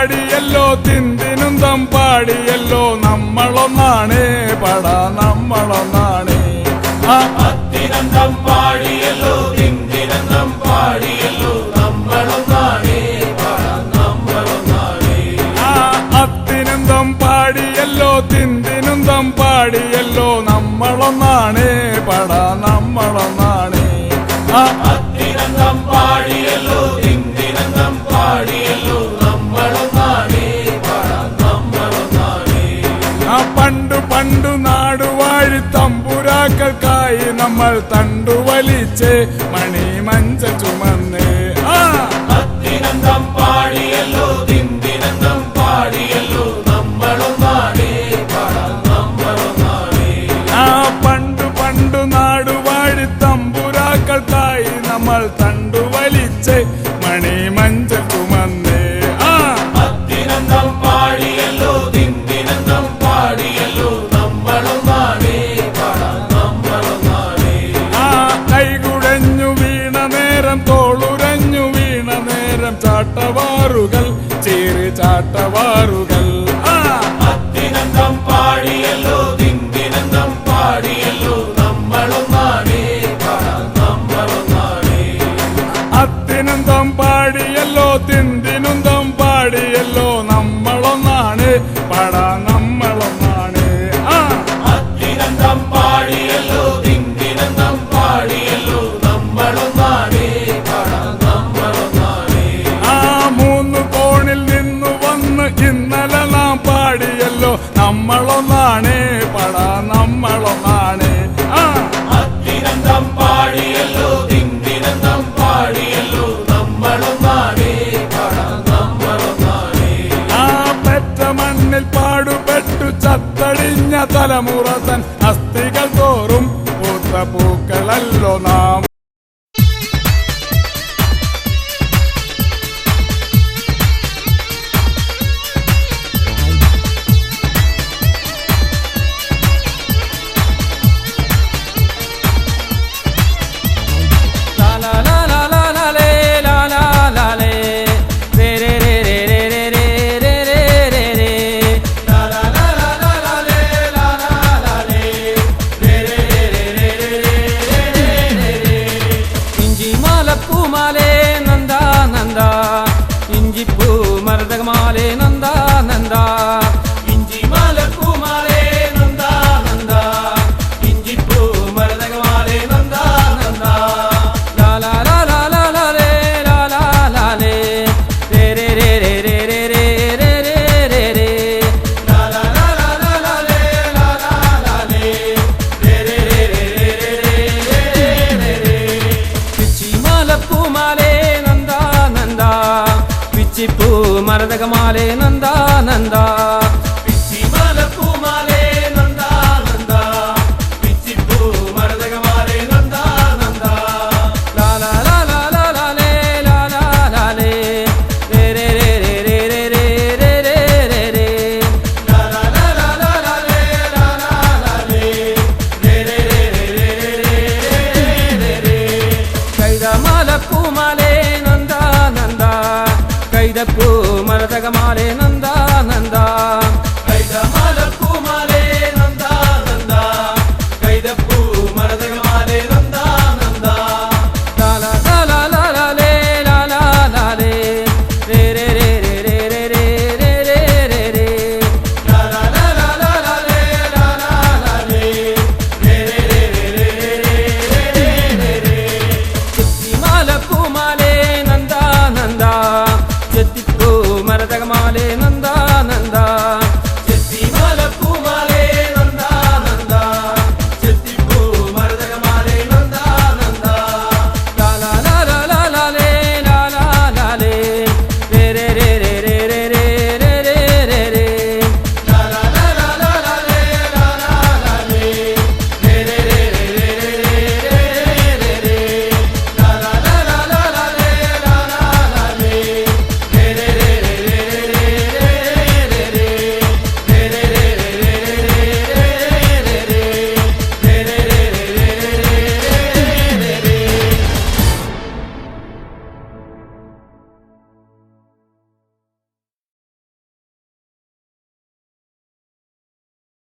പാടിയല്ലോ തിന്തിനുന്തം പാടിയല്ലോ നമ്മളൊന്നാണ് പട നമ്മളൊന്നാണ് അത്തിനന്തം പാടിയല്ലോ തിന്തിനന്തം പാടിയല്ലോ നമ്മളൊന്നാണ് പട നമ്മളൊന്നാണ് അത്തിനന്തം പാടിയല്ലോ തിന്തിനുന്തം പാടിയല്ലോ നമ്മളൊന്നാണ് പട നമ്മളൊന്നാണ് അത്തിനന്തം പാടിയല്ലോ തിന്തിനന്തം പാടിയല്ലോ നമ്മളൊന്നാണ് പട നമ്മളൊന്നാണ് പണ്ടു പണ്ടു നാടുവാഴി തമ്പുരാക്കൾക്കായി നമ്മൾ തണ്ടുവലിച്ച് മണി മഞ്ച ചുമന്ന് അത്തിനന്തം പാടിയല്ലോ തിന്തിനന്തം പാടിയല്ലോ നമ്മളൊന്നാണ് പട നമ്മളൊന്നാണ് പണ്ടു പണ്ടു നാടുവാഴി തമ്പുരാക്കൾക്കായി നമ്മൾ തണ്ടുവലിച്ച് മണി മഞ്ച ചുമന്ന് അത്തിനന്തം പാടിയല്ലോ തിന്തിനന്തം പാടിയല്ലോ നമ്മളൊന്നാണ് പട നമ്മളൊന്നാണ് കൈകുടഞ്ഞു വീണ നേരം തോളുരഞ്ഞു വീണ നേരം ചാട്ടവാറുകൾ ചേറി ചാട്ടവാറുകൾ അത്തിനന്തം പാടിയല്ലോ തിന്തിനന്തം പാടിയല്ലോ നമ്മളൊന്നാണ് പട നമ്മളൊന്നാണ് അത്തിനന്തം പാടിയല്ലോ തിന്തിനുന്തം പാടിയല്ലോ നമ്മളൊന്നാണ് പട നമ്മളൊന്നാണ് അത്തിനന്തം പാടിയല്ലോ തിന്തിനന്തം പാടിയല്ലോ നമ്മളൊന്നാണ് പട നമ്മളൊന്നാണ് മൂന്ന് കോണിൽ നിന്നു വന്ന് ഇന്നലെ നാം പാടിയല്ലോ നമ്മളൊന്നാണ് പട നമ്മളൊന്നാണ് അത്തിനന്തം പാടിയല്ലോ തിന്തിനന്തം പാടിയല്ലോ നമ്മളൊന്നാണ് പട നമ്മളൊന്നാണ് പെറ്റ മണ്ണിൽ പാടുപെട്ടു ചത്തടിഞ്ഞ തലമുറ തൻ അസ്ഥികൾ തോറും പൂത്ത പൂക്കളല്ലോ നാം മരതകമാലേ നന്ദ നന്ദ ഇഞ്ചി മലപ്പൂമാലേ നന്ദ നന്ദ ഇഞ്ചിപ്പൂ മരതകമാലേ നന്ദ നന്ദ ലാലാ ലാലാ ലാലാലേ ലാലാ ലാലേ രേ രേ രേ രേ രേ രേ രേ രേ രേ രേ ലാലാ ലാലാ ലാലാലേ ലാലാ ലാലേ രേ രേ രേ രേ രേ രേ രേ പിച്ചി മലപ്പൂമാലേ നന്ദ നന്ദ പിച്ചിപ്പൂ മരതകമാലേ നന്ദ നന്ദ